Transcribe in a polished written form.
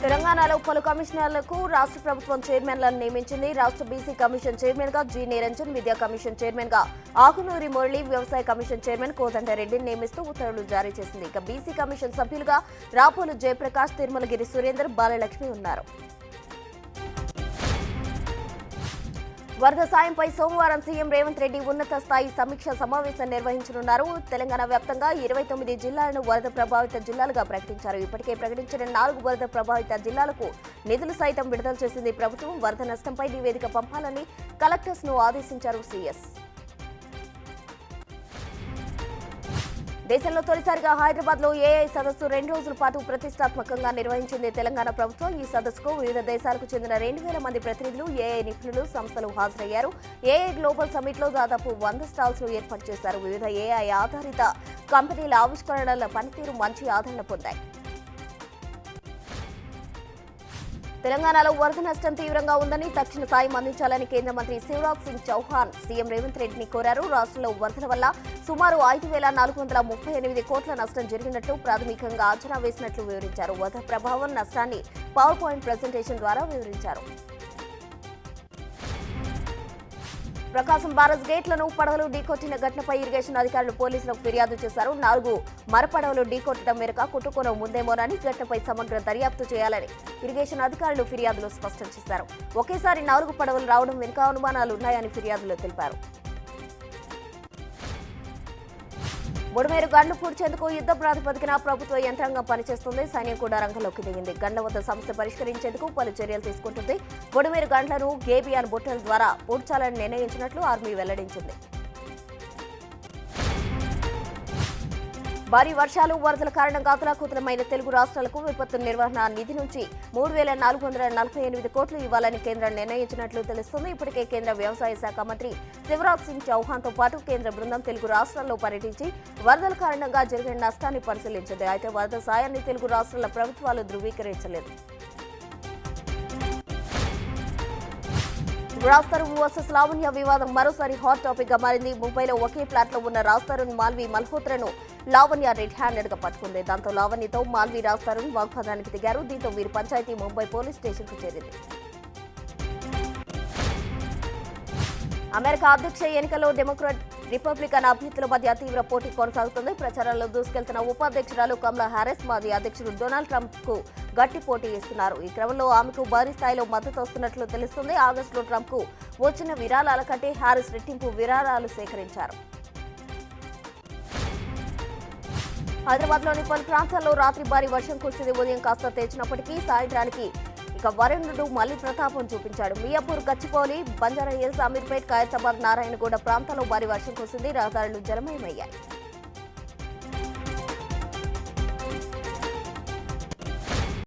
తెలంగాణలో పలు కమిషనర్లకు రాష్ట్ర ప్రభుత్వం చైర్మన్లను నియమించింది. రాష్ట్ర బీసీ కమిషన్ చైర్మన్ గా జి నిరంజన్, విద్యా కమిషన్ చైర్మన్ గా ఆకునూరి మురళి, వ్యవసాయ కమిషన్ చైర్మన్ కోదండరెడ్డిని నియమిస్తూ ఉత్తర్వులు జారీ చేసింది. ఇక బీసీ కమిషన్ సభ్యులుగా రాపోలు జయప్రకాష్, తిరుమలగిరి సురేందర్, బాలలక్ష్మి ఉన్నారు. వరద సాయంపై సోమవారం సీఎం రేవంత్ రెడ్డి ఉన్నత స్థాయి సమీక్ష సమావేశం నిర్వహించనున్నారు. తెలంగాణ వ్యాప్తంగా 29 జిల్లాలను వరద ప్రభావిత జిల్లాలుగా ప్రకటించారు. ఇప్పటికే ప్రకటించిన 4 వరద ప్రభావిత జిల్లాలకు నిధులు సైతం విడుదల చేసింది ప్రభుత్వం. వరద నష్టంపై నివేదిక పంపాలని కలెక్టర్స్ ను ఆదేశించారు సీఎస్. దేశంలో తొలిసారిగా హైదరాబాద్ లో ఏఐ సదస్సు 2 రోజుల పాటు ప్రతిష్టాత్మకంగా నిర్వహించింది తెలంగాణ ప్రభుత్వం. ఈ సదస్సుకు వివిధ దేశాలకు చెందిన 2000 మంది ప్రతినిధులు, ఏఐ నిపుణులు, సంస్థలు హాజరయ్యారు. ఏఐ గ్లోబల్ సమిట్ లో దాదాపు 100 స్టాల్స్ ను ఏర్పాటు చేశారు. వివిధ ఏఐ ఆధారిత కంపెనీల ఆవిష్కరణల పనితీరు మంచి ఆదరణ పొందాయి. తెలంగాణలో వరద నష్టం తీవ్రంగా ఉందని, తక్షణ సాయం అందించాలని కేంద్ర మంత్రి శివరాజ్ సింగ్ చౌహాన్ సీఎం రేవంత్ రెడ్డిని కోరారు. రాష్ట్రంలో వరదల వల్ల సుమారు 5,438 కోట్ల నష్టం జరిగినట్లు ప్రాథమికంగా అంచనా వేసినట్లు వివరించారు. వరద ప్రభావం నష్టాన్ని పవర్ పాయింట్ ప్రెజెంటేషన్ ద్వారా వివరించారు. ప్రకాశం బారజ్ గేట్లను పడవలు ఢీకొట్టిన ఘటనపై ఇరిగేషన్ అధికారులు పోలీసులకు ఫిర్యాదు చేశారు. 4 మరపడవలు ఢీకొట్టడం మేరకు కుట్టుకోవడం ముందేమోనని, ఘటనపై సమగ్ర దర్యాప్తు చేయాలని ఇరిగేషన్ అధికారులు ఫిర్యాదులు స్పష్టం చేశారు. ఒకేసారి 4 పడవలు రావడం వెనుక అనుమానాలు ఉన్నాయని ఫిర్యాదులో తెలిపారు. బుడమేరు గండ్లు పూడ్చేందుకు యుద్ధ ప్రాతిపదికన ప్రభుత్వ యంత్రాంగం పనిచేస్తుంది. సైన్యం కూడా రంగంలోకి దిగింది. గండ్ల వద్ద సమస్య పరిష్కరించేందుకు పలు చర్యలు తీసుకుంటుంది. బుడమేరు గండ్లను గేబియాన్ బొట్టెల ద్వారా పూడ్చాలని నిర్ణయించినట్లు ఆర్మీ వెల్లడించింది. భారీ వర్షాలు, వరదల కారణంగా అతలాకుతలమైన తెలుగు రాష్ట్రాలకు విపత్తు నిర్వహణ నిధి నుంచి 3,448 కోట్లు ఇవ్వాలని కేంద్రం నిర్ణయించినట్లు తెలుస్తుంది. ఇప్పటికే కేంద్ర వ్యవసాయ శాఖ మంత్రి శివరాజ్ సింగ్ చౌహాన్ తో పాటు కేంద్ర బృందం తెలుగు రాష్ట్రాల్లో పర్యటించి వరదల కారణంగా జరిగిన నష్టాన్ని పరిశీలించింది. అయితే వరద సాయాన్ని తెలుగు రాష్ట్రాల ప్రభుత్వాలు ధృవీకరించలేదు. రాజ్ తరుణ్ వర్సెస్ లావణ్య వివాదం మరోసారి హాట్ టాపిక్ గా మారింది. ముంబైలో ఒకే ఫ్లాట్ లో ఉన్న రాజ్ తరుణ్, మాల్వి మల్హోత్రాను లావణ్య రెడ్ హ్యాండెడ్ గా పట్టుకుంది. దాంతో లావణ్యతో మాల్వి, రాజ్ తరుణ్ వాగ్వాదానికి దిగారు. దీంతో వీరి పంచాయతీ ముంబై పోలీస్ స్టేషన్ కు చేరింది. అమెరికా అధ్యక్ష ఎన్నికల్లో డెమోక్రాట్, రిపబ్లికన్ అభ్యర్థుల మధ్య తీవ్ర పోటీ కొనసాగుతుంది. ప్రచారంలో దూసుకెళ్తున్న ఉపాధ్యక్షురాలు కమలా హ్యారిస్ మాజీ అధ్యక్షుడు డొనాల్డ్ ట్రంప్ కు గట్టి పోటీ ఇస్తున్నారు. ఈ క్రమంలో ఆమెకు భారీ స్థాయిలో మద్దతు వస్తున్నట్లు తెలుస్తుంది. ఆగస్టులో ట్రంప్ కు వచ్చిన విరాళాల కంటే హ్యారిస్ రెట్టింపు విరాళాలు సేకరించారు. హైదరాబాద్ లోని పలు ప్రాంతాల్లో రాత్రి భారీ వర్షం కురిసింది. ఉదయం కాస్త తెచ్చినప్పటికీ సాయంత్రానికి వరుణుడు మళ్లీ ప్రతాపం చూపించాడు. మియాపూర్, గచ్చిబౌలి, బంజారాహిల్స్, అమీర్పేట్, ఖైరతాబాద్, నారాయణగూడ ప్రాంతాల్లో భారీ వర్షం కురిసింది. రహదారులు జలమయమయ్యాయి.